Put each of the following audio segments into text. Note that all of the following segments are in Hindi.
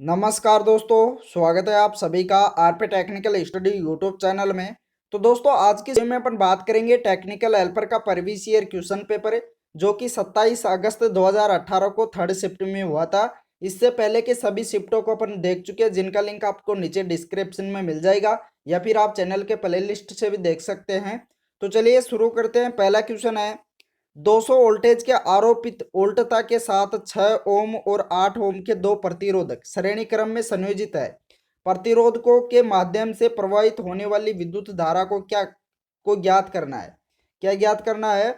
नमस्कार दोस्तों, स्वागत है आप सभी का RP technical study YouTube channel में। तो दोस्तों आज की वीडियो में अपन बात करेंगे टेक्निकल हेल्पर का प्रीवियस ईयर क्वेश्चन पेपर जो कि 27 अगस्त 2018 को थर्ड शिफ्ट में हुआ था। इससे पहले के सभी शिफ्टों को अपन देख चुके हैं, जिनका लिंक आपको नीचे डिस्क्रिप्शन में मिल जाएगा या फिर आप चैनल के प्ले लिस्ट से भी देख सकते हैं। तो चलिए शुरू करते हैं। पहला क्वेश्चन है, 200 वोल्टेज के आरोपित वोल्टता के साथ 6 ओम और 8 ओम के दो प्रतिरोधक श्रेणी क्रम में संयोजित है। प्रतिरोधकों के माध्यम से प्रवाहित होने वाली विद्युत धारा को ज्ञात करना है। क्या ज्ञात करना है?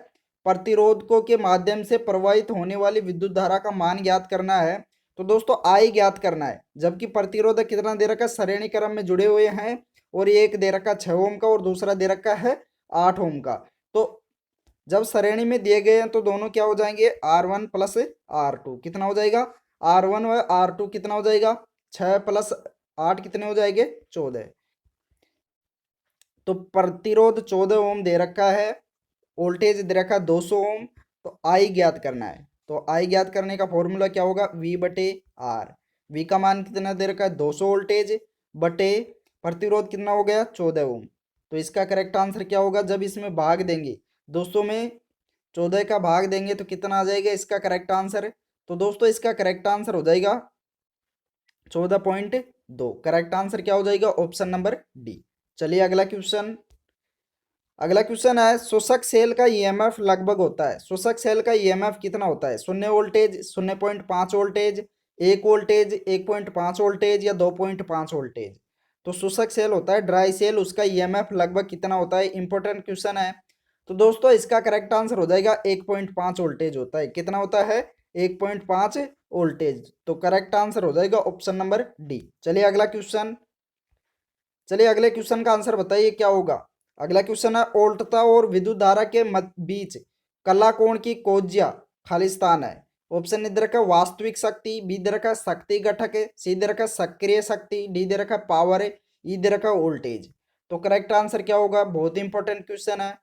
प्रतिरोधकों के माध्यम से प्रवाहित होने वाली विद्युत धारा का मान ज्ञात करना है। तो दोस्तों आई ज्ञात करना है, जबकि प्रतिरोधक कितना दे रखा है? श्रेणी क्रम में जुड़े हुए हैं और एक दे रखा 6 ओम का और दूसरा दे रखा है 8 ओम का। तो जब श्रेणी में दिए गए हैं तो दोनों क्या हो जाएंगे? R1 प्लस R2 कितना हो जाएगा? R1 व R2 कितना हो जाएगा? 6 प्लस 8 कितने हो जाएंगे? 14। तो प्रतिरोध 14 ओम दे रखा है, वोल्टेज दे रखा है 200 ओम। तो आई ज्ञात करना है। तो आई ज्ञात करने का फॉर्मूला क्या होगा? V/R। V का मान कितना दे रखा है? 200 वोल्टेज बटे प्रतिरोध कितना हो गया? 14 ओम। तो इसका करेक्ट आंसर क्या होगा? जब इसमें भाग देंगे 200 में 14 का भाग देंगे तो कितना आ जाएगा इसका करेक्ट आंसर? तो दोस्तों इसका करेक्ट आंसर हो जाएगा 14.2। करेक्ट आंसर क्या हो जाएगा? Option number D. चलिए अगला क्वेश्चन। अगला क्वेश्चन है, शोषक सेल का ईएमएफ लगभग होता है। शोषक सेल का ईएमएफ कितना होता है? 0 वोल्टेज, 0.5 वोल्टेज, 1 वोल्टेज, 1.5 वोल्टेज या 2.5 वोल्टेज। तो शोषक सेल होता है ड्राई सेल, उसका ईएमएफ लगभग कितना होता है? इंपॉर्टेंट क्वेश्चन है। तो दोस्तों इसका करेक्ट आंसर हो जाएगा 1.5 वोल्टेज होता है। कितना होता है? 1.5 वोल्टेज। तो करेक्ट आंसर हो जाएगा ऑप्शन नंबर डी। चलिए अगला क्वेश्चन। चलिए अगले क्वेश्चन का आंसर बताइए क्या होगा। अगला क्वेश्चन है, वोल्टता और विद्युत धारा के बीच कला कोण की कोज्या खाली स्थान है। ऑप्शन ए दे रखा है वास्तविक शक्ति, बी दे रखा है शक्ति घटक, सी दे रखा है सक्रिय शक्ति, डी दे रखा है पावर, ई दे रखा है वोल्टेज। तो करेक्ट आंसर क्या होगा? बहुत इंपॉर्टेंट क्वेश्चन है।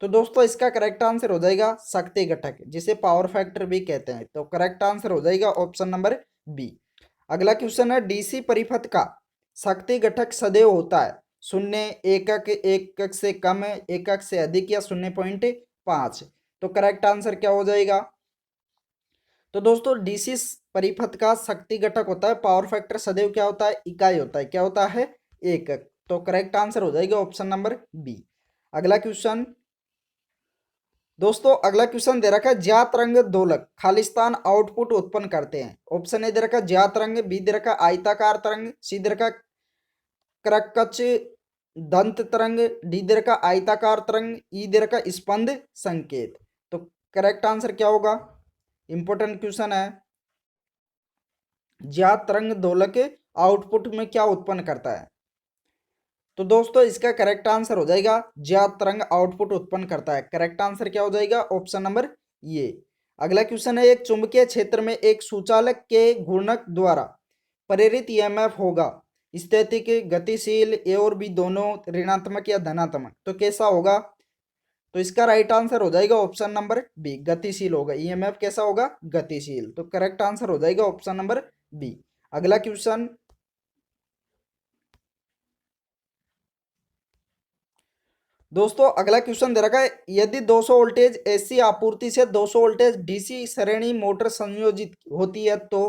तो दोस्तों इसका करेक्ट आंसर हो जाएगा शक्ति घटक, जिसे पावर फैक्टर भी कहते हैं। तो करेक्ट आंसर हो जाएगा ऑप्शन नंबर बी। अगला क्वेश्चन है, डीसी परिपथ का शक्ति घटक सदैव होता है 0, एकक, एकक से कम, एकक से अधिक या 0.5। तो करेक्ट आंसर क्या हो जाएगा? तो दोस्तों डीसी परिपथ का शक्ति घटक होता है, पावर फैक्टर सदैव क्या होता है? इकाई होता है। क्या होता है? एकक। तो करेक्ट आंसर हो जाएगा ऑप्शन नंबर बी। अगला क्वेश्चन। दोस्तों अगला क्वेश्चन दे रखा है, ज्यात रंग दोलक खालिस्तान आउटपुट उत्पन्न करते हैं। ऑप्शन ए दे रखा है ज्यात रंग, बी दे रखा है आयताकार तरंग, सी दे रखा है क्रकच दंत तरंग, डी दे रखा है आयताकार तरंग, ई दे रखा है स्पंद संकेत। तो करेक्ट आंसर क्या होगा? इंपॉर्टेंट क्वेश्चन है। ज्यात तरंग दोलक आउटपुट में क्या उत्पन्न करता है? तो दोस्तों इसका करेक्ट आंसर हो जाएगा ज्यात तरंग आउटपुट उत्पन्न करता है। करेक्ट आंसर क्या हो जाएगा? ऑप्शन नंबर ये। अगला क्वेश्चन है, एक चुंबकीय क्षेत्र में एक सुचालक के घूर्णक द्वारा प्रेरित ईएमएफ होगा स्थैतिक, गतिशील, ए और बी दोनों, ऋणात्मक या धनात्मक। तो कैसा होगा? तो इसका राइट आंसर हो जाएगा ऑप्शन नंबर बी, गतिशील होगा। ईएमएफ कैसा होगा? गतिशील। तो करेक्ट आंसर हो जाएगा ऑप्शन नंबर बी। अगला क्वेश्चन। दोस्तों अगला क्वेश्चन दे रखा है, यदि 200 वोल्टेज एसी आपूर्ति से 200 वोल्टेज डीसी श्रेणी मोटर संयोजित होती है तो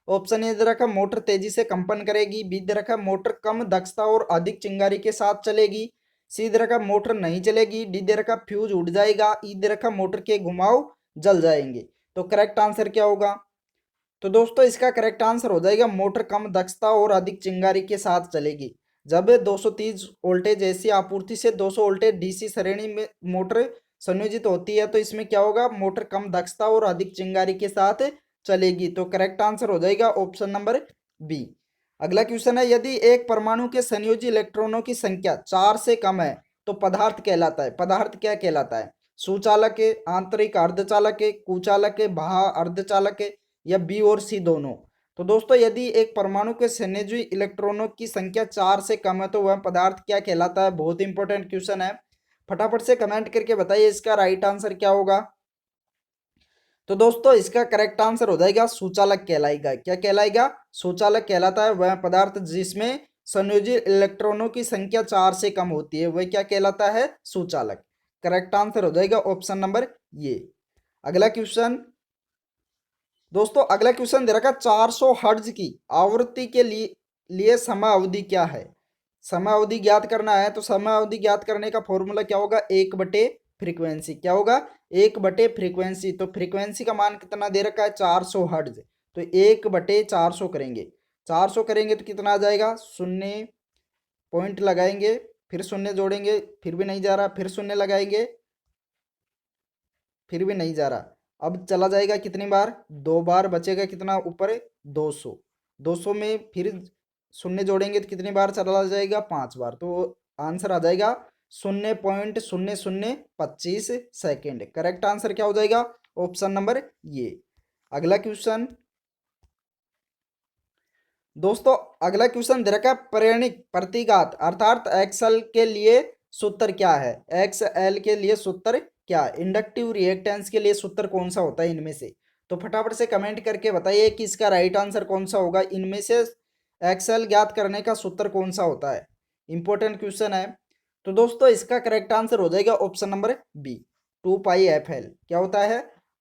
ऑप्शन ए दे रखा है मोटर तेजी से कंपन करेगी, बी दे रखा है मोटर कम दक्षता और अधिक चिंगारी के साथ चलेगी, सी दे रखा है मोटर नहीं चलेगी, डी दे रखा है फ्यूज उड़ जाएगा, ई दे रखा है मोटर के घुमाव जल जाएंगे। तो करेक्ट आंसर क्या होगा? तो दोस्तों इसका करेक्ट आंसर हो जाएगा मोटर कम दक्षता और अधिक चिंगारी के साथ चलेगी। जब 230 वोल्टेज एसी आपूर्ति से 200 वोल्टेज डीसी श्रेणी में मोटर संयोजित होती है तो इसमें क्या होगा? मोटर कम दक्षता और अधिक चिंगारी के साथ चलेगी। तो करेक्ट आंसर हो जाएगा ऑप्शन नंबर बी। अगला क्वेश्चन है, यदि एक परमाणु के संयोजी इलेक्ट्रॉनों की संख्या 4 से कम है तो पदार्थ कहलाता है। पदार्थ क्या कहलाता है? सुचालक, आंतरिक अर्धचालक, कुचालक, बाह्य अर्धचालक या बी और सी दोनों। तो दोस्तों यदि एक परमाणु के संयोजी इलेक्ट्रॉनों की संख्या 4 से कम है तो वह पदार्थ क्या कहलाता है? बहुत इंपॉर्टेंट क्वेश्चन है। फटाफट से कमेंट करके बताइए इसका राइट आंसर क्या होगा। तो दोस्तों इसका करेक्ट आंसर हो जाएगा सुचालक कहलाएगा। क्या कहलाएगा? सुचालक कहलाता है वह पदार्थ जिसमें संयोजित इलेक्ट्रॉनों की संख्या 4 से कम होती है, वह क्या कहलाता है? सुचालक। करेक्ट आंसर हो जाएगा ऑप्शन नंबर ये। अगला क्वेश्चन दोस्तों, अगला क्वेश्चन दे रखा 400 हर्ट्ज की आवृत्ति के लिए समय अवधि क्या है? समय अवधि ज्ञात करना है तो समय अवधि ज्ञात करने का फॉर्मूला क्या होगा? 1/फ्रीक्वेंसी। क्या होगा? 1/फ्रीक्वेंसी। तो फ्रीक्वेंसी का मान कितना दे रखा है? 400 हर्ट्ज। तो 1/400 करेंगे, 400 करेंगे तो कितना आ जाएगा? शून्य पॉइंट लगाएंगे, फिर शून्य जोड़ेंगे, फिर भी नहीं जा रहा, फिर शून्य लगाएंगे, फिर भी नहीं जा रहा। अब चला जाएगा कितनी बार? 2 बार। बचेगा कितना ऊपर? 200। 200 में फिर शून्य जोड़ेंगे तो कितनी बार चला जाएगा? 5 बार। तो आंसर आ जाएगा 0.0025 सेकेंड। करेक्ट आंसर क्या हो जाएगा? ऑप्शन नंबर ये। अगला क्वेश्चन दोस्तों, अगला क्वेश्चन दे रखा है प्रेरणिक प्रतिघात अर्थात एक्सएल के लिए सूत्र क्या है? एक्सएल के लिए सूत्र क्या? इंडक्टिव रिएक्टेंस के लिए सूत्र कौन सा होता है इनमें से? तो फटाफट से कमेंट करके बताइए कि इसका राइट आंसर कौन सा होगा। इनमें से एक्सएल ज्ञात करने का सूत्र कौन सा होता है? इंपॉर्टेंट क्वेश्चन है। तो दोस्तों इसका करेक्ट आंसर हो जाएगा ऑप्शन नंबर बी, 2πfl। क्या होता है?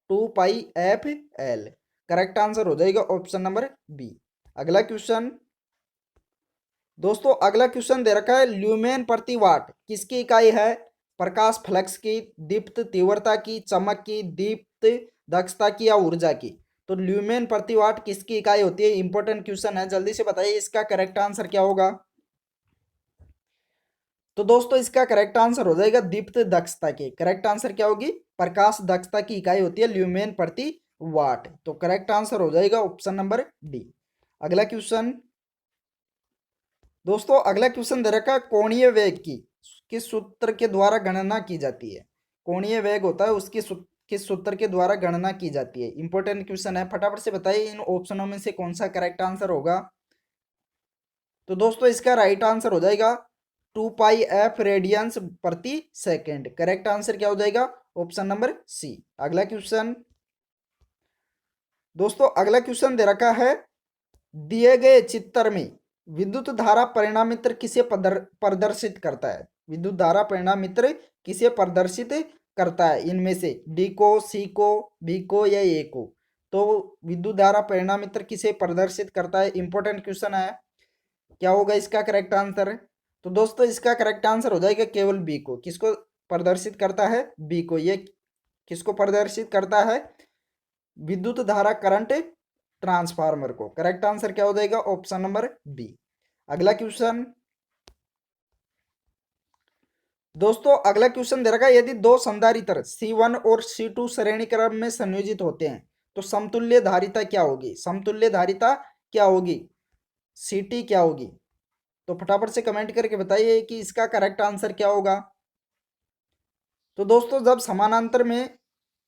2πfl। करेक्ट आंसर हो जाएगा ऑप्शन नंबर बी। अगला क्वेश्चन दोस्तों, अगला क्वेश्चन दे रखा है ल्यूमेन प्रति वाट किसकी इकाई है? प्रकाश फ्लक्स की, दीप्त तीव्रता की, चमक की, दीप्त दक्षता की या ऊर्जा की? तो ल्यूमेन प्रति वाट किसकी इकाई होती है? इंपॉर्टेंट क्वेश्चन है, जल्दी से बताइए इसका करेक्ट आंसर क्या होगा। तो दोस्तों इसका करेक्ट आंसर हो जाएगा दीप्त दक्षता की। करेक्ट आंसर क्या होगी? प्रकाश दक्षता की इकाई होती है ल्यूमेन प्रति वाट। तो करेक्ट आंसर हो जाएगा ऑप्शन नंबर डी। अगला क्वेश्चन दोस्तों, अगला क्वेश्चन दे रखा है कोणीय वेग की किस सूत्र के द्वारा गणना की जाती है? कोणीय वेग होता है उसकी किस सूत्र के द्वारा गणना की जाती है? इंपॉर्टेंट क्वेश्चन है, फटाफट से बताइए इन ऑप्शनों में से कौन सा करेक्ट आंसर होगा। तो दोस्तों इसका राइट आंसर हो जाएगा 2πf रेडियंस प्रति सेकेंड। करेक्ट आंसर क्या हो जाएगा? Option number C. अगला क्वेश्चन दोस्तों, अगला क्वेश्चन दे रखा है दिए गए चित्र में विद्युत धारा परिणामित्र किसे प्रदर्शित करता है? विद्युत धारा परिणामित्र किसे प्रदर्शित करता है इनमें से? डी को, सी को, बी को या ए को? तो विद्युत धारा परिणामित्र किसे प्रदर्शित करता है? इंपॉर्टेंट क्वेश्चन है, क्या होगा इसका करेक्ट आंसर? तो दोस्तों इसका करेक्ट आंसर हो जाएगा केवल बी को। किसको प्रदर्शित करता है? बी को। ये किसको प्रदर्शित करता है? विद्युत धारा करंट ट्रांसफार्मर को। करेक्ट आंसर क्या हो जाएगा? Option number B. अगला क्वेश्चन दोस्तों, अगला क्वेश्चन दे रखा है यदि दो संधारित्र C1 और C2 श्रेणी क्रम में संयोजित होते हैं तो समतुल्य धारिता क्या होगी? समतुल्य धारिता क्या होगी? CT क्या होगी? तो फटाफट से कमेंट करके बताइए कि इसका करेक्ट आंसर क्या होगा। तो दोस्तों जब समानांतर में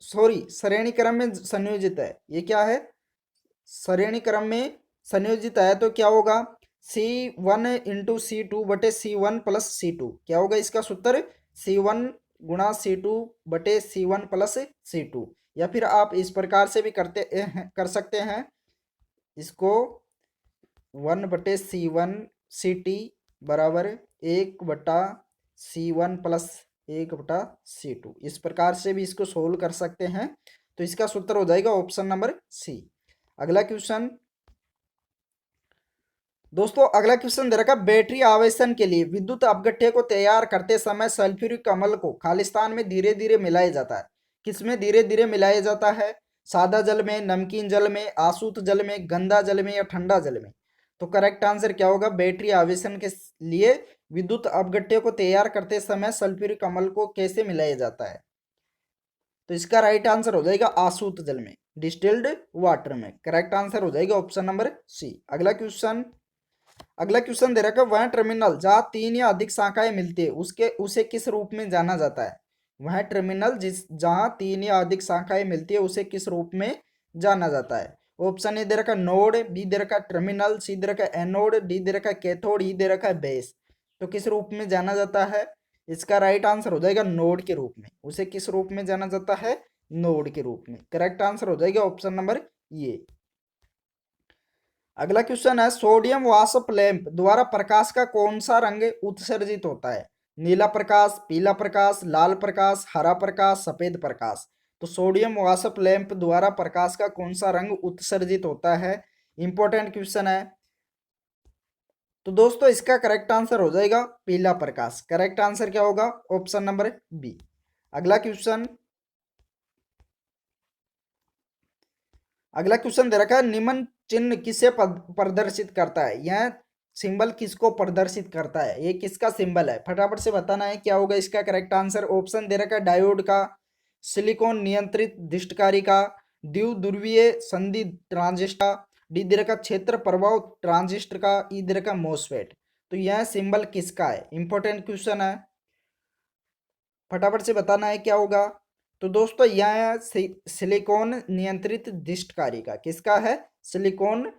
श्रेणी क्रम में संयोजित है, ये क्या है? श्रेणी क्रम में संयोजित है तो क्या होगा? C1 इंटू C2 बटे C1 प्लस C2। क्या होगा इसका सूत्र? C1 गुणा C2 बटे C1 प्लस C2। या फिर आप इस प्रकार से भी कर सकते हैं इसको, 1/C1 CT बराबर 1/C1 प्लस 1/C2। इस प्रकार से भी इसको सोल्व कर सकते हैं। तो इसका सूत्र हो जाएगा ऑप्शन नंबर सी। अगला क्वेश्चन दोस्तों, अगला क्वेश्चन दे रखा बैटरी आवेशन के लिए विद्युत अपघट्य को तैयार करते समय सल्फ्यूरिक अम्ल को खालिस्तान में धीरे धीरे मिलाया जाता है। किसमें धीरे धीरे मिलाया जाता है? सादा जल में, नमकीन जल में, आसूत जल में, गंदा जल में या ठंडा जल में? तो करेक्ट आंसर क्या होगा? बैटरी आवेशन के लिए विद्युत अपघट्य को तैयार करते समय सल्फ्यूरिक अम्ल को कैसे मिलाया जाता है? तो इसका राइट आंसर हो जाएगा आसूत जल में, डिस्टिल्ड वाटर में। करेक्ट आंसर हो जाएगा ऑप्शन नंबर सी। अगला क्वेश्चन दे रखा है वह टर्मिनल जहाँ 3 या अधिक शाखाएं मिलती है उसे किस रूप में जाना जाता है? वह टर्मिनल जहाँ 3 या अधिक शाखाएं मिलती है उसे किस रूप में जाना जाता है? ऑप्शन ए दे रखा नोड, बी दे रखा टर्मिनल, सी दे रखा एनोड, डी दे रखा कैथोड, ई दे रखा बेस। तो किस रूप में जाना जाता है? इसका राइट आंसर हो जाएगा नोड के रूप में। उसे किस रूप में जाना जाता है? नोड के रूप में। करेक्ट आंसर हो जाएगा ऑप्शन नंबर ये। अगला क्वेश्चन है सोडियम वाष्प लैंप द्वारा प्रकाश का कौन सा रंग उत्सर्जित होता है? नीला प्रकाश, पीला प्रकाश, लाल प्रकाश, हरा प्रकाश, सफेद प्रकाश। तो सोडियम वाष्प लैंप द्वारा प्रकाश का कौन सा रंग उत्सर्जित होता है? इंपॉर्टेंट क्वेश्चन है। तो दोस्तों इसका करेक्ट आंसर हो जाएगा पीला प्रकाश। करेक्ट आंसर क्या होगा? Option number B. अगला क्वेश्चन, अगला क्वेश्चन दे रखा है निम्न चिन्ह किसे प्रदर्शित करता है? यह सिंबल किसको प्रदर्शित करता है? ये किसका सिंबल है? फटाफट से बताना है क्या होगा इसका करेक्ट आंसर। ऑप्शन दे रखा है डायोड का, सिलिकॉन नियंत्रित दिष्टकारी का, द्विध्रुवीय संधि ट्रांजिस्टर, डी दे रखा क्षेत्र प्रभाव ट्रांजिस्टर का, ई दे रखा मोसफेट। तो यह सिंबल किसका है? इंपॉर्टेंट क्वेश्चन है, फटाफट से बताना है क्या होगा। तो दोस्तों यह सिलिकॉन नियंत्रित दिष्टकारी का, किसका है? सिलिकॉन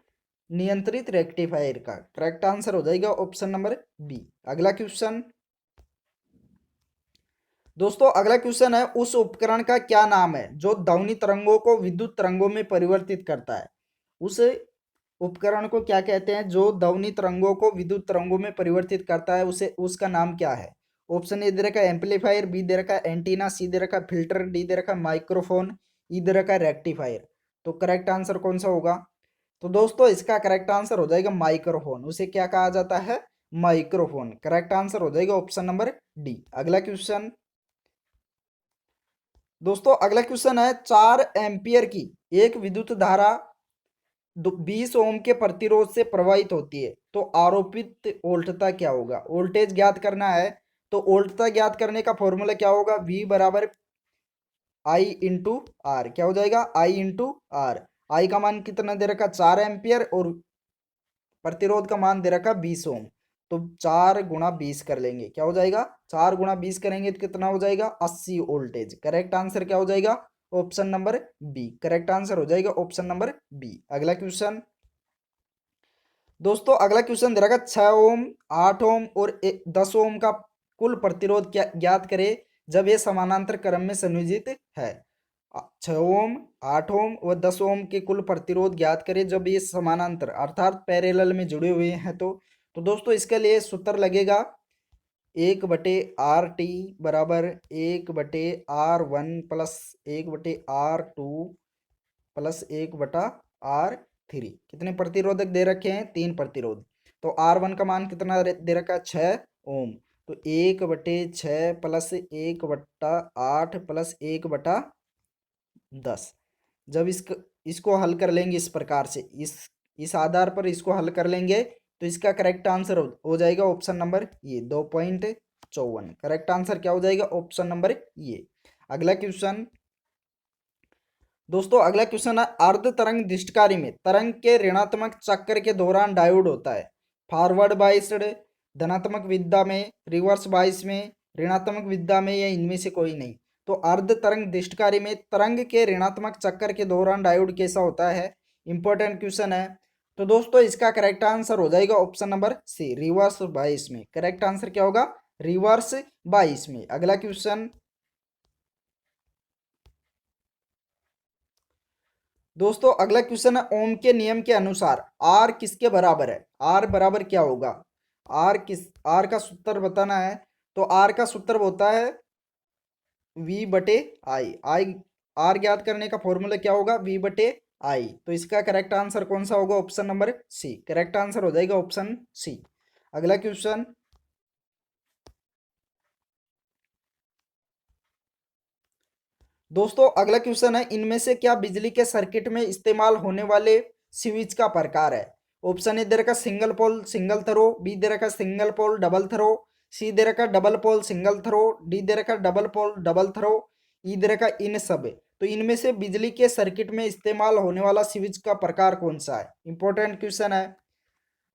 नियंत्रित रेक्टिफायर का। करेक्ट आंसर हो जाएगा ऑप्शन नंबर बी। अगला क्वेश्चन, दोस्तों अगला क्वेश्चन है उस उपकरण का क्या नाम है जो ध्वनि तरंगों को विद्युत तरंगों में परिवर्तित करता है? उस उपकरण को क्या कहते हैं जो ध्वनि तरंगों को विद्युत तरंगों में परिवर्तित करता है? उसे उसका नाम क्या है? ऑप्शन ए दे रखा है एम्पलीफायर, बी दे रखा है एंटीना, सी दे रखा है फिल्टर, डी दे रखा है माइक्रोफोन, ई दे रखा है रेक्टिफायर। तो करेक्ट आंसर कौन सा होगा? तो दोस्तों इसका करेक्ट आंसर हो जाएगा माइक्रोफोन। उसे क्या कहा जाता है? माइक्रोफोन। करेक्ट आंसर हो जाएगा ऑप्शन नंबर डी। अगला क्वेश्चन, दोस्तों अगला क्वेश्चन है 4 एम्पियर की एक विद्युत धारा 20 ओम के प्रतिरोध से प्रवाहित होती है तो आरोपित वोल्टता क्या होगा? वोल्टेज ज्ञात करना है। तो वोल्टता ज्ञात करने का फॉर्मूला क्या होगा? V बराबर आई इंटू आर। क्या हो जाएगा? आई इंटू आर। आई का मान कितना दे रखा? 4 एम्पियर, और प्रतिरोध का मान दे रखा 20 ओम। तो 4 × 20 कर लेंगे, क्या हो जाएगा? 4 × 20 करेंगे तो कितना हो जाएगा? 80 वोल्टेज। करेक्ट आंसर क्या हो जाएगा? Option number B. Correct answer हो जाएगा ऑप्शन नंबर बी। अगला क्वेश्चन, दोस्तों अगला क्वेश्चन दे रखा 6 ओम, 8 ओम और 10 ओम का कुल प्रतिरोध क्या ज्ञात करे जब ये समानांतर क्रम में संयोजित है? 6 ओम, 8 ओम और 10 ओम के कुल प्रतिरोध ज्ञात करें जब ये समानांतर अर्थात पैरेलल में जुड़े हुए हैं। तो दोस्तों इसके लिए सूत्र लगेगा 1/RT बराबर 1/R1 plus 1/R2 plus 1/R3। कितने प्रतिरोधक दे रखे हैं? 3 प्रतिरोध। तो R1 का मान कितना दे रखा है? 6 ओम। तो 1/6 प्लस 1/8 प्लस 1/10। जब इसको हल कर लेंगे इस प्रकार से, इस आधार पर इसको हल कर लेंगे तो इसका करेक्ट आंसर हो जाएगा ऑप्शन नंबर ये 2.54। करेक्ट आंसर क्या हो जाएगा? ऑप्शन नंबर ये। अगला क्वेश्चन, दोस्तों अगला क्वेश्चन है अर्ध तरंग दिष्टकारी में तरंग के ऋणात्मक चक्कर के दौरान डायोड होता है। फॉरवर्ड बाइस्ड, धनात्मक विधा में, रिवर्स बाइस में, ऋणात्मक विधा में, या इनमें से कोई नहीं। तो अर्ध तरंग दिष्टकारी में तरंग के ऋणात्मक चक्कर के दौरान डायोड कैसा होता है? इंपॉर्टेंट क्वेश्चन है। तो दोस्तों इसका करेक्ट आंसर हो जाएगा ऑप्शन नंबर सी, रिवर्स बाइस में। करेक्ट आंसर क्या होगा? रिवर्स बाइस में। अगला क्वेश्चन, दोस्तों अगला क्वेश्चन है ओम के नियम के अनुसार आर किसके बराबर है? आर बराबर क्या होगा? आर का सूत्र बताना है। तो आर का सूत्र होता है V/I। आई आर ज्ञात करने का फॉर्मूला क्या होगा? V/I। तो इसका करेक्ट आंसर कौन सा होगा? Option number C. Correct answer हो जाएगा ऑप्शन सी। अगला क्वेश्चन, दोस्तों अगला क्वेश्चन है इनमें से क्या बिजली के सर्किट में इस्तेमाल होने वाले स्विच का प्रकार है? ऑप्शन ए दे रखा single pole single throw, B दे रखा single pole double throw, C दे रखा double pole single throw, D दे रखा double pole double throw, E दे रखा इन सब। तो इनमें से बिजली के सर्किट में इस्तेमाल होने वाला स्विच का प्रकार कौन सा है? इंपॉर्टेंट क्वेश्चन है।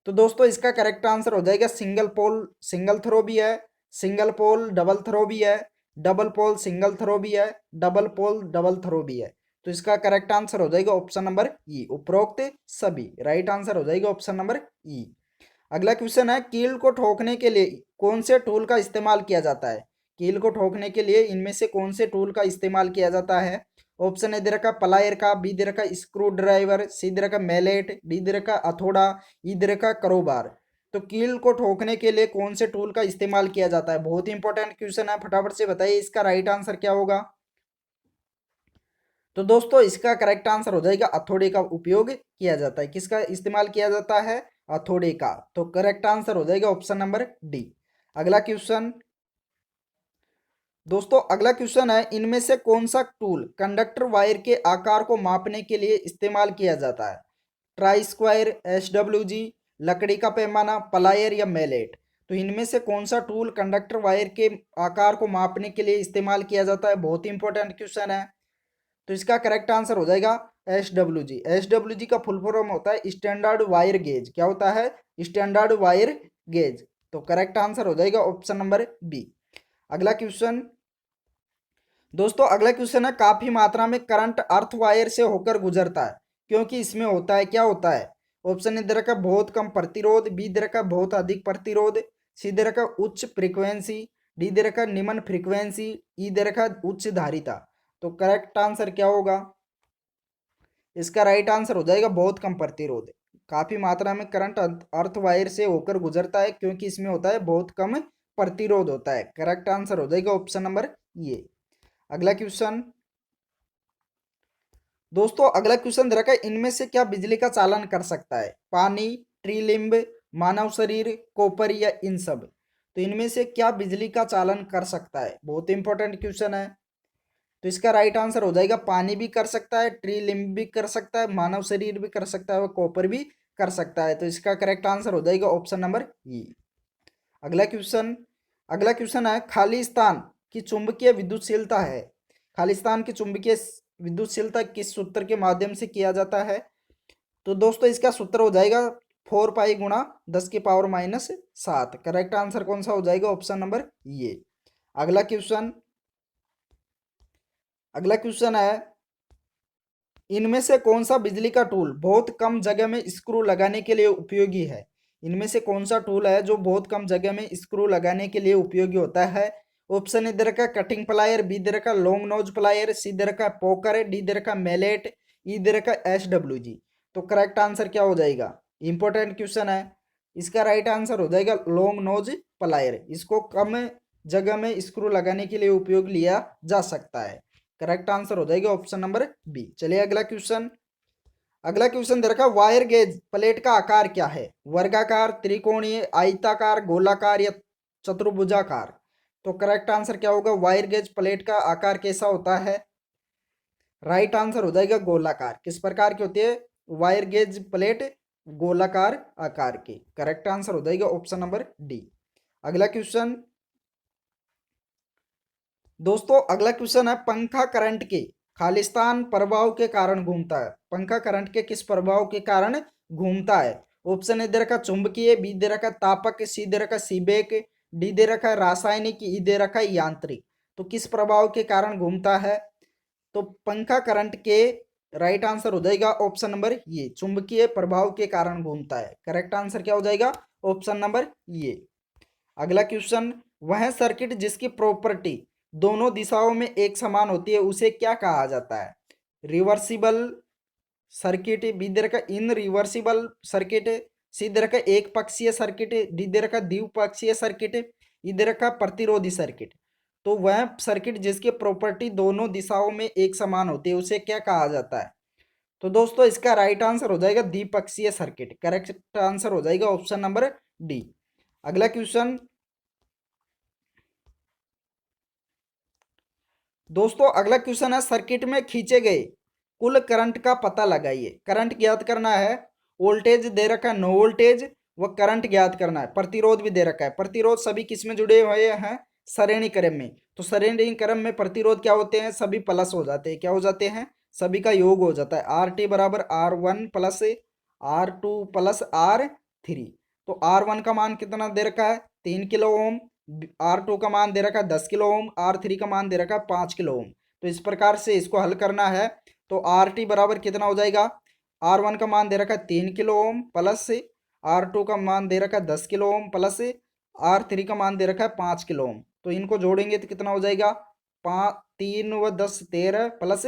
तो दोस्तों इसका करेक्ट आंसर हो जाएगा सिंगल पोल सिंगल थ्रो भी है, सिंगल पोल डबल थ्रो भी है, डबल पोल सिंगल थ्रो भी है, डबल पोल डबल थ्रो भी है। तो इसका करेक्ट आंसर हो जाएगा ऑप्शन नंबर ई, उपरोक्त सभी। राइट आंसर हो जाएगा ऑप्शन नंबर ई। अगला क्वेश्चन है कील को ठोकने के लिए कौन से टूल का इस्तेमाल किया जाता है? कील को ठोकने के लिए इनमें से कौन से टूल का इस्तेमाल किया जाता है? ऑप्शन ए दे रखा प्लायर का, बी दे रखा स्क्रू ड्राइवर, सी दे रखा मैलेट, डी दे रखा हथौड़ा, ई दे रखा करोबार। तो कील को ठोकने के लिए कौन से टूल का इस्तेमाल किया जाता है? बहुत ही इंपॉर्टेंट क्वेश्चन है, फटाफट से बताइए इसका राइट आंसर क्या होगा। तो दोस्तों इसका करेक्ट आंसर हो जाएगा हथौड़े का उपयोग किया जाता है। किसका इस्तेमाल किया जाता है? हथौड़े का। तो करेक्ट आंसर हो जाएगा ऑप्शन नंबर डी। अगला क्वेश्चन दोस्तों, अगला क्वेश्चन है, इनमें से कौन सा टूल कंडक्टर वायर के आकार को मापने के लिए इस्तेमाल किया जाता है? ट्राई स्क्वायर, SWG, लकड़ी का पैमाना, प्लायर या मैलेट। तो इनमें से कौन सा टूल कंडक्टर वायर के आकार को मापने के लिए इस्तेमाल किया जाता है? बहुत ही इंपॉर्टेंट क्वेश्चन है। तो इसका करेक्ट आंसर हो जाएगा SWG। SWG का फुल फॉर्म होता है स्टैंडर्ड वायर गेज। क्या होता है? Standard wire gauge. तो करेक्ट आंसर हो जाएगा ऑप्शन नंबर बी। अगला क्वेश्चन दोस्तों, अगला क्वेश्चन है, काफी मात्रा में करंट अर्थ वायर से होकर गुजरता है क्योंकि इसमें होता है, क्या होता है? ऑप्शन ए दे रखा बहुत कम प्रतिरोध, बी दे रखा बहुत अधिक प्रतिरोध, सी दे रखा उच्च फ्रीक्वेंसी, डी दे रखा निम्न फ्रीक्वेंसी, ई दे रखा उच्च धारिता। तो करेक्ट आंसर क्या होगा? इसका राइट आंसर हो जाएगा बहुत कम प्रतिरोध। काफी मात्रा में करंट अर्थ वायर से होकर गुजरता है क्योंकि इसमें होता है बहुत कम प्रतिरोध होता है। करेक्ट आंसर हो जाएगा ऑप्शन नंबर ये। अगला क्वेश्चन दोस्तों, अगला क्वेश्चन दे रखा है, इनमें से क्या बिजली का चालन कर सकता है? पानी, ट्री लिम्ब, मानव शरीर, कॉपर या इन सब। तो इनमें से क्या बिजली का चालन कर सकता है? बहुत इंपॉर्टेंट क्वेश्चन है। तो इसका राइट आंसर हो जाएगा पानी भी कर सकता है, ट्री लिम्ब भी कर सकता है, मानव शरीर भी कर सकता है और कॉपर भी कर सकता है। तो इसका करेक्ट आंसर हो जाएगा ऑप्शन नंबर ई। अगला क्वेश्चन अगला क्वेश्चन है, खाली स्थान की चुंबकीय विद्युतशीलता है। खाली स्थान की चुंबकीय विद्युतशीलता किस सूत्र के माध्यम से किया जाता है? तो दोस्तों इसका सूत्र हो जाएगा 4 पाई गुणा 10⁻⁻7। करेक्ट आंसर कौन सा हो जाएगा? ऑप्शन नंबर ये। अगला क्वेश्चन अगला क्वेश्चन है, इनमें से कौन सा बिजली का टूल बहुत कम जगह में स्क्रू लगाने के लिए उपयोगी है? इनमें से कौन सा टूल है जो बहुत कम जगह में स्क्रू लगाने के लिए उपयोगी होता है? ऑप्शन ए दे रखा कटिंग प्लायर, बी दे रखा लॉन्ग नोज प्लायर, सी दे रखा पोकर, डी दे रखा मैलेट, ई दे रखा SWG। तो करेक्ट आंसर क्या हो जाएगा? इंपॉर्टेंट क्वेश्चन है। इसका राइट आंसर हो जाएगा लॉन्ग नोज प्लायर। इसको कम जगह में स्क्रू लगाने के लिए उपयोग लिया जा सकता है। करेक्ट आंसर हो जाएगा ऑप्शन नंबर बी। चलिए अगला क्वेश्चन दे रखा, वायर गेज प्लेट का आकार क्या है? वर्गाकार, त्रिकोणीय, आयताकार, गोलाकार या चतुर्भुजाकार। तो करेक्ट आंसर क्या होगा? वायर गेज प्लेट का आकार कैसा होता है? राइट आंसर हो जाएगा गोलाकार। किस प्रकार की होती है वायर गेज प्लेट? गोलाकार आकार की। करेक्ट आंसर हो जाएगा ऑप्शन नंबर डी। अगला क्वेश्चन दोस्तों, अगला क्वेश्चन है, पंखा करंट के खालिस्तान प्रभाव के कारण घूमता है। पंखा करंट के किस प्रभाव के कारण घूमता है? ऑप्शन ए दे रखा चुंबकीय, बी दे रखा तापक, सी दे रखा सीबेक, डी दे रखा रासायनिक, ई दे रखा यांत्रिक। तो किस प्रभाव के कारण घूमता है? तो पंखा करंट के राइट आंसर हो जाएगा ऑप्शन नंबर ये, चुंबकीय प्रभाव के कारण घूमता है। करेक्ट आंसर क्या हो जाएगा? ऑप्शन नंबर ये। अगला क्वेश्चन, वह सर्किट जिसकी प्रॉपर्टी दोनों दिशाओं में एक समान होती है उसे क्या कहा जाता है? रिवर्सिबल सर्किट, बी दे रखा इन रिवर्सिबल सर्किट, सी दे रखा एक पक्षीय सर्किट, डी दे रखा द्विपक्षीय सर्किट, ई दे रखा प्रतिरोधी सर्किट। तो वह सर्किट जिसकी प्रॉपर्टी दोनों दिशाओं में एक समान होती है उसे क्या कहा जाता है? तो दोस्तों इसका राइट आंसर हो जाएगा द्विपक्षीय सर्किट। करेक्ट आंसर हो जाएगा ऑप्शन नंबर डी। अगला क्वेश्चन दोस्तों, अगला क्वेश्चन है, सर्किट में खींचे गए कुल करंट का पता लगाइए। करंट ज्ञात करना है, वोल्टेज दे रखा है, नो वोल्टेज व करंट ज्ञात करना है, प्रतिरोध भी दे रखा है। प्रतिरोध सभी किस में जुड़े हुए हैं? श्रेणी क्रम में। तो श्रेणी क्रम में प्रतिरोध क्या होते हैं? सभी प्लस हो जाते हैं। क्या हो जाते हैं? सभी का योग हो जाता है। RT बराबर R1 plus R2 plus R3। तो R1 का मान कितना दे रखा है? 3 किलो ओम। R2 का मान दे रखा है 10 किलो ओम। R3 का मान दे रखा है 5 किलो ओम। तो इस प्रकार से इसको हल करना है। तो RT बराबर कितना हो जाएगा? R1 का मान दे रखा है 3 किलो ओम प्लस R2 का मान दे रखा है 10 किलो ओम प्लस R3 का मान दे रखा है 5 किलो ओम। तो इनको जोड़ेंगे तो कितना हो जाएगा? 5 3 व 10 13 प्लस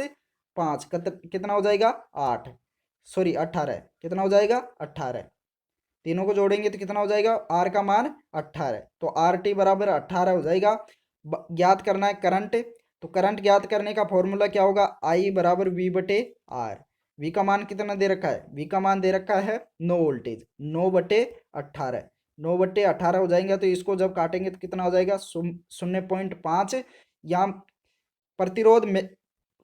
5 कितना हो जाएगा 8, सॉरी 18, कितना हो जाएगा 18। तीनों को जोड़ेंगे तो कितना हो जाएगा, आर का मान 18, तो आर टी बराबर 18 हो जाएगा। ज्ञात करना है करंट, तो करंट ज्ञात करने का फॉर्मूला क्या होगा, आई बराबर वी बटे आर। वी का मान कितना दे रखा है, वी का मान दे रखा है 9 वोल्टेज, 9/18, 9/18 हो जाएंगे, तो इसको जब काटेंगे तो कितना हो जाएगा 0.5। यहाँ प्रतिरोध में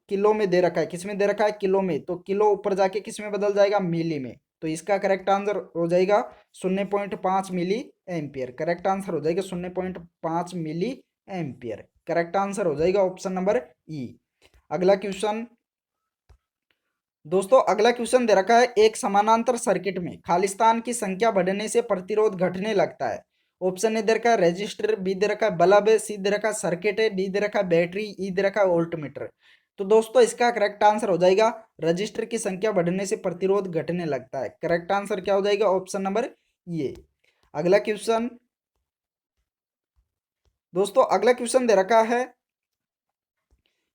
किलो में दे रखा है, किस में दे रखा है, किलो में, तो किलो ऊपर जाके किस में बदल जाएगा, मिली में, तो इसका करेक्ट आंसर हो जाएगा 0.5 मिली एम्पियर। करेक्ट आंसर हो जाएगा 0.5 मिली एम्पियर। करेक्ट आंसर हो जाएगा ऑप्शन नंबर ई। अगला क्वेश्चन दोस्तों, अगला क्वेश्चन दे रखा है, एक समानांतर सर्किट में खालिस्तान की संख्या बढ़ने से प्रतिरोध घटने लगता है। ऑप्शन ए दे रखा है रजिस्टर, बी दे रखा है बल्ब है, सी दे रखा है सर्किट है, डी दे रखा है बैटरी, ई दे रखा है वोल्टमीटर। तो दोस्तों इसका करेक्ट आंसर हो जाएगा रजिस्टर की संख्या बढ़ने से प्रतिरोध घटने लगता है। करेक्ट आंसर क्या हो जाएगा, ऑप्शन नंबर ये। अगला क्वेश्चन दोस्तों, अगला क्वेश्चन दे रखा है,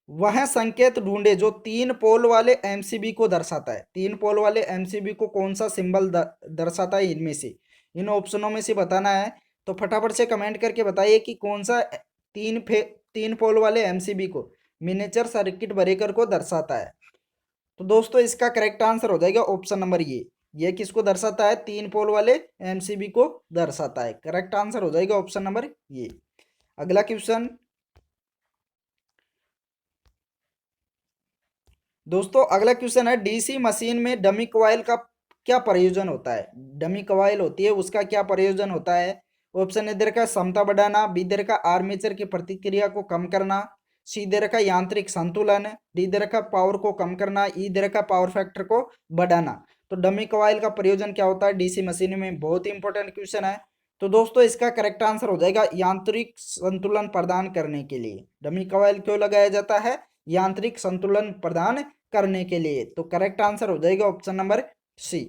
वह संकेत ढूंढे जो 3 पोल वाले एमसीबी को दर्शाता है। 3 पोल वाले एमसीबी को कौन सा सिंबल दर्शाता है, इनमें से, इन ऑप्शनों में से बताना है। तो फटाफट से कमेंट करके बताइए कि कौन सा 3 पोल वाले एमसीबी को मिनिएचर सर्किट ब्रेकर को दर्शाता है। तो दोस्तों इसका करेक्ट आंसर हो जाएगा ऑप्शन नंबर ये किसको दर्शाता है, 3 पोल वाले एमसीबी को दर्शाता है। करेक्ट आंसर हो जाएगा ऑप्शन नंबर ये। अगला क्वेश्चन दोस्तों, अगला क्वेश्चन है, डीसी मशीन में डमी कॉइल का क्या प्रयोजन होता है। डमी कॉइल होती है उसका क्या प्रयोजन होता है। ऑप्शन ए दे रखा है क्षमता बढ़ाना, बी दे रखा है आर्मेचर की प्रतिक्रिया को कम करना, सी दे रखा है यांत्रिक संतुलन, डी दे रखा है पावर को कम करना, ई दे रखा है पावर फैक्टर को बढ़ाना। तो डमी कॉइल का प्रयोजन क्या होता है डीसी मशीन में, बहुत ही इंपॉर्टेंट क्वेश्चन है। तो दोस्तों इसका करेक्ट आंसर हो जाएगा यांत्रिक संतुलन प्रदान करने के लिए। डमी कॉइल क्यों लगाया जाता है, यांत्रिक संतुलन प्रदान करने के लिए। तो करेक्ट आंसर हो जाएगा ऑप्शन नंबर सी।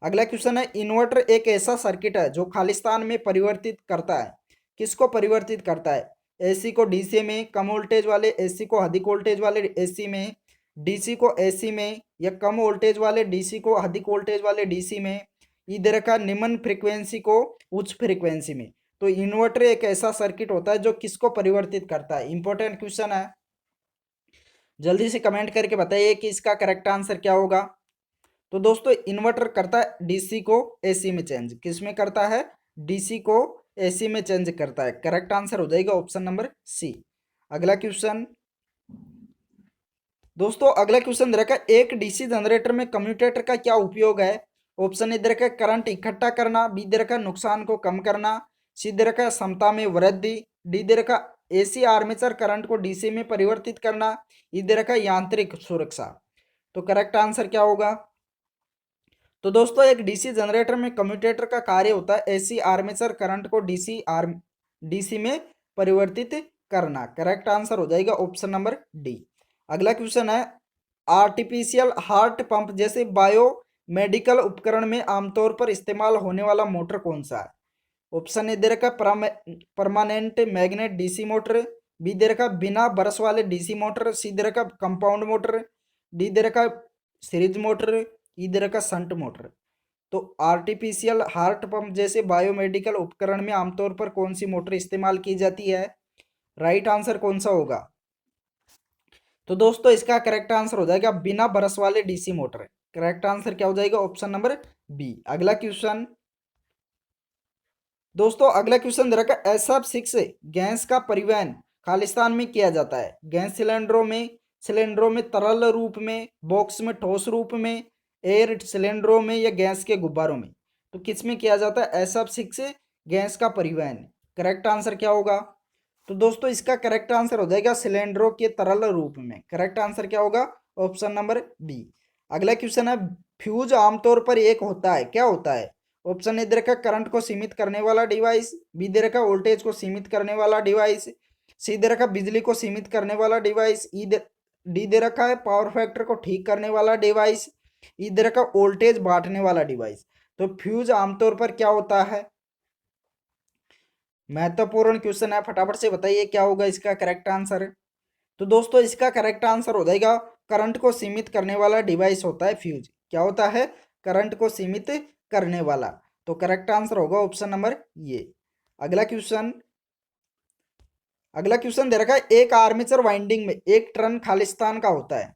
अगला क्वेश्चन है, इन्वर्टर एक ऐसा सर्किट है जो खालिस्तान में परिवर्तित करता है। किसको परिवर्तित करता है, एसी को डीसी में, कम वोल्टेज वाले एसी को अधिक वोल्टेज वाले एसी में, डीसी को एसी में, या कम वोल्टेज वाले डीसी को अधिक वोल्टेज वाले डीसी में, इधर का निम्न फ्रीक्वेंसी को उच्च फ्रीक्वेंसी में। तो इन्वर्टर एक ऐसा सर्किट होता है जो किसको परिवर्तित करता है। इंपॉर्टेंट क्वेश्चन है, जल्दी से कमेंट करके बताइए कि इसका करेक्ट आंसर क्या होगा। तो दोस्तों इन्वर्टर करता है डीसी को एसी में चेंज, किस में करता है, डीसी को एसी में चेंज करता है। करेक्ट आंसर हो जाएगा ऑप्शन नंबर सी। अगला क्वेश्चन दोस्तों, अगला क्वेश्चन दे रखा है, एक डीसी जनरेटर में कम्यूटेटर का क्या उपयोग है। ऑप्शन ए दे रखा है करंट इकट्ठा करना, बी दे रखा है नुकसान को कम करना, सी दे रखा है क्षमता में वृद्धि, डी दे रखा एसी आर्मेचर करंट को डीसी में परिवर्तित करना, ई दे रखा है यांत्रिक सुरक्षा। तो करेक्ट आंसर क्या होगा। तो दोस्तों एक डीसी जनरेटर में कम्यूटेटर का कार्य होता है एसी आर्मेचर करंट को डीसी में परिवर्तित करना। करेक्ट आंसर हो जाएगा ऑप्शन नंबर डी। अगला क्वेश्चन है, आर्टिफिशियल हार्ट पंप जैसे बायो मेडिकल उपकरण में आमतौर पर इस्तेमाल होने वाला मोटर कौन सा है। ऑप्शन ए दे रखा permanent magnet DC motor, B दे रखा बिना बरस वाले डीसी मोटर, सी दे रखा कंपाउंड मोटर, डी दे रखा सीरीज मोटर, ई दे रखा संट मोटर। तो आर्टिफिशियल हार्ट पंप जैसे बायोमेडिकल उपकरण में आमतौर पर कौन सी मोटर इस्तेमाल की जाती है, राइट आंसर कौन सा होगा। तो दोस्तों इसका करेक्ट आंसर हो जाएगा बिना बरस वाले डीसी मोटर। करेक्ट आंसर क्या हो जाएगा, ऑप्शन नंबर बी। अगला क्वेश्चन दोस्तों, अगला क्वेश्चन दे रखा है, SF6 गैस का परिवहन खालिस्तान में किया जाता है। गैस सिलेंडरों में तरल रूप में, बॉक्स में ठोस रूप में, एयर सिलेंडरों में, या गैस के गुब्बारों में। तो किस में किया जाता है SF6 गैस का परिवहन। करेक्ट आंसर क्या होगा। तो दोस्तों इसका करेक्ट आंसर हो जाएगा सिलेंडरों के तरल रूप में। करेक्ट आंसर क्या होगा, ऑप्शन नंबर बी। अगला क्वेश्चन है, फ्यूज आमतौर पर एक होता है, क्या होता है। ऑप्शन ए दे रखा करंट को सीमित करने वाला डिवाइस, बी दे रखा वोल्टेज को सीमित करने वाला डिवाइस, सी दे रखा बिजली को सीमित करने वाला डिवाइस, डी दे रखा है पावर फैक्टर को ठीक करने वाला डिवाइस, ई दे रखा वोल्टेज बांटने वाला डिवाइस। तो फ्यूज आमतौर पर क्या होता है, महत्वपूर्ण क्वेश्चन है, फटाफट से बताइए क्या होगा इसका करेक्ट आंसर। तो दोस्तों इसका करेक्ट आंसर हो जाएगा करंट को सीमित करने वाला डिवाइस होता है फ्यूज। क्या होता है? करंट को सीमित करने वाला। तो करेक्ट आंसर होगा ऑप्शन नंबर ये। अगला क्वेश्चन दे रखा है, एक आर्मेचर वाइंडिंग में एक टर्न खालिस्तान का होता है।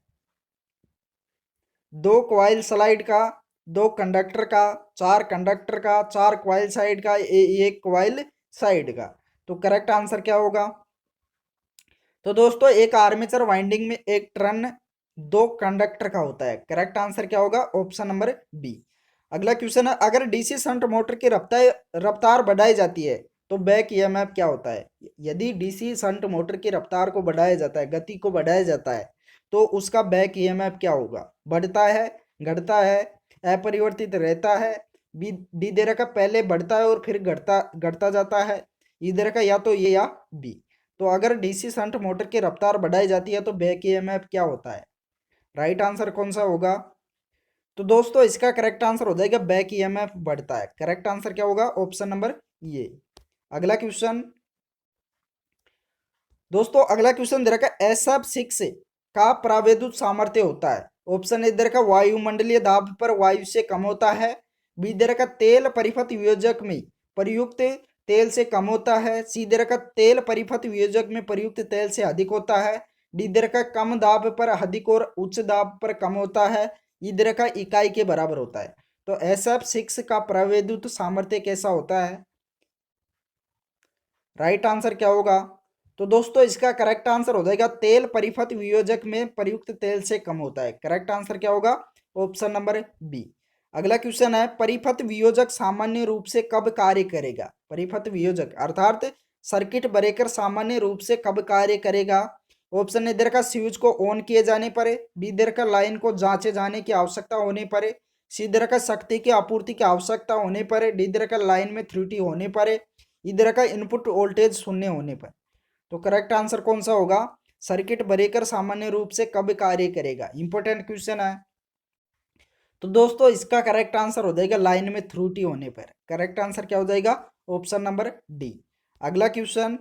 दो क्वाइल स्लाइड का, दो कंडक्टर का, चार कंडक्टर का, चार क्वाइल साइड का, एक क्वाइल साइड का। तो करेक्ट आंसर क्या होगा? तो दोस्तों एक आर्मेचर वाइंडिंग में एक टर्न दो कंडक्टर का होता है। करेक्ट आंसर क्या होगा? Option number B. अगला क्वेश्चन है, अगर डीसी शंट मोटर की रफ्तार बढ़ाई जाती है तो बैक ईएमएफ क्या होता है? यदि डीसी शंट मोटर की रफ्तार को बढ़ाया जाता है, गति को बढ़ाया जाता है, तो उसका बैक ईएमएफ क्या होगा? बढ़ता है, घटता है, अपरिवर्तित रहता है? बी डी दे रखा, पहले बढ़ता है और फिर घटता घटता जाता है। ई दे रखा, या तो ये या बी। तो अगर डीसी शंट मोटर की रफ्तार बढ़ाई जाती है तो बैक ईएमएफ क्या होता है? राइट आंसर कौन सा होगा? तो दोस्तों इसका करेक्ट आंसर हो जाएगा बैक ईएमएफ बढ़ता है। करेक्ट आंसर क्या होगा? ऑप्शन नंबर ये। अगला क्वेश्चन दोस्तों, अगला क्वेश्चन दे रखा है, SF6 का प्रावेदुत सामर्थ्य होता है। ऑप्शन ए दे रखा, वायुमंडलीय दाब पर वायु से कम होता है। बी दे रखा, तेल परिपथ वियोजक में प्रयुक्त तेल से कम होता है। सी दे रखा, तेल परिपथ वियोजक में प्रयुक्त तेल से अधिक होता है। डी दे रखा, कम दाब पर अधिक और उच्च दाब पर कम होता है। ई दे रखा, इकाई के बराबर होता है। तो SF6 का प्रावेदुत सामर्थ्य कैसा होता है? राइट आंसर क्या होगा? तो दोस्तों इसका करेक्ट आंसर हो जाएगा, तेल परिपथ वियोजक में प्रयुक्त तेल से कम होता है। करेक्ट आंसर क्या होगा? Option number B. अगला क्वेश्चन है, परिपथ वियोजक सामान्य रूप से कब कार्य करेगा? परिपथ वियोजक अर्थात सर्किट ब्रेकर सामान्य रूप से कब कार्य करेगा? ऑप्शन ए इधर का, स्विच को ऑन किए जाने पर। बी इधर का, लाइन को जांचे जाने की आवश्यकता होने पर। सी इधर का, शक्ति की आपूर्ति की आवश्यकता होने पर। डी इधर का, लाइन में त्रुटि होने पर। इधर का, इनपुट वोल्टेज शून्य होने पर। तो करेक्ट आंसर कौन सा होगा? सर्किट ब्रेकर सामान्य रूप से कब कार्य करेगा? इंपॉर्टेंट क्वेश्चन है। तो दोस्तों इसका करेक्ट आंसर हो जाएगा लाइन में त्रुटि होने पर। करेक्ट आंसर क्या हो जाएगा? Option number D. अगला क्वेश्चन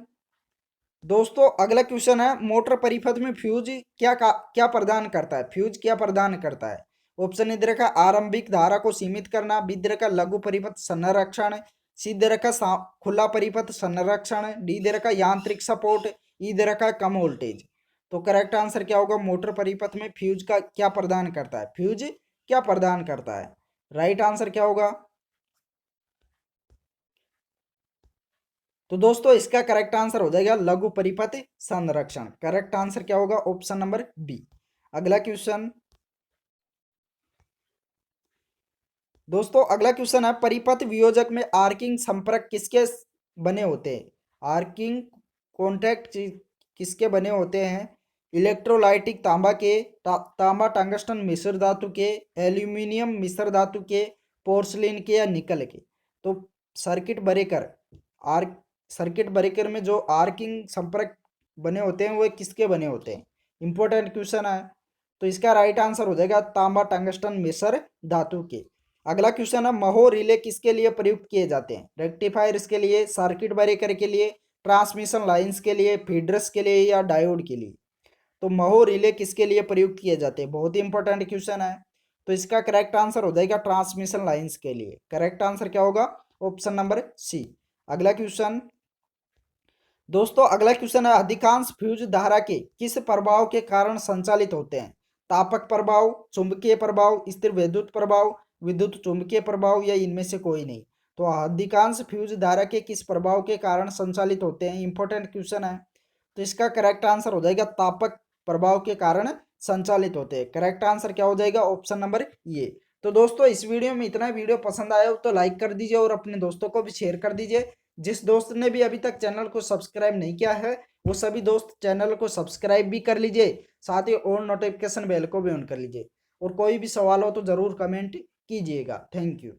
दोस्तों, अगला क्वेश्चन है, मोटर परिपथ में फ्यूज क्या प्रदान करता है? फ्यूज क्या प्रदान करता है? ऑप्शन इधर का, आरंभिक धारा को सीमित करना। बी इधर का, लघु परिपथ संरक्षण। सी इधर का, खुला परिपथ संरक्षण। डी इधर का, यांत्रिक सपोर्ट। ई इधर का, कम वोल्टेज। तो करेक्ट आंसर क्या होगा? मोटर परिपथ में फ्यूज का क्या प्रदान करता है? फ्यूज क्या प्रदान करता है? राइट आंसर क्या होगा? तो दोस्तों इसका करेक्ट आंसर हो जाएगा लघु परिपथ संरक्षण। करेक्ट आंसर क्या होगा? Option number B. अगला क्वेश्चन दोस्तों, अगला क्वेश्चन है, परिपथ वियोजक में आर्किंग संपर्क किसके बने होते हैं? आर्किंग कॉन्टैक्ट किसके बने होते हैं? इलेक्ट्रोलाइटिक तांबा के, तांबा टंगस्टन मिश्र धातु के, एल्यूमिनियम मिश्र धातु के, पोर्सलिन के, या निकल के। तो circuit breaker arc circuit breaker में जो आर्किंग संपर्क बने होते हैं वो किसके बने होते हैं? इंपॉर्टेंट क्वेश्चन है। तो इसका राइट आंसर हो जाएगा तांबा टंगस्टन मिश्र धातु के। अगला क्वेश्चन है, महो रिले किसके लिए प्रयुक्त किए जाते हैं? रेक्टिफायर्स के लिए, सर्किट ब्रेकर के लिए, ट्रांसमिशन लाइंस के लिए, फीडर्स के लिए, या डायोड के लिए? तो महो रिले किसके लिए प्रयुक्त किए जाते हैं? बहुत ही इंपॉर्टेंट क्वेश्चन है। तो इसका करेक्ट आंसर हो जाएगा ट्रांसमिशन लाइंस के लिए। करेक्ट आंसर क्या होगा? Option number C. अगला क्वेश्चन दोस्तों, अगला क्वेश्चन है, अधिकांश फ्यूज धारा के किस प्रभाव के कारण संचालित होते हैं? तापक प्रभाव, चुंबकीय प्रभाव, स्थिर विद्युत प्रभाव, विद्युत चुंबकीय प्रभाव, या इनमें से कोई नहीं? तो अधिकांश फ्यूज धारा के किस प्रभाव के कारण संचालित होते हैं? इंपॉर्टेंट क्वेश्चन है। तो इसका करेक्ट आंसर हो जाएगा तापक प्रभाव के कारण संचालित होते हैं। करेक्ट आंसर क्या हो जाएगा? ऑप्शन नंबर ये। तो दोस्तों इस वीडियो में इतना। वीडियो पसंद आया हो तो लाइक कर दीजिए और अपने दोस्तों को भी शेयर कर दीजिए। जिस दोस्त ने भी अभी तक चैनल को सब्सक्राइब नहीं किया है वो सभी दोस्त चैनल को सब्सक्राइब भी कर लीजिए, साथ ही ऑल नोटिफिकेशन बेल को भी ऑन कर लीजिए। और कोई भी सवाल हो तो ज़रूर कमेंट कीजिएगा। Thank you.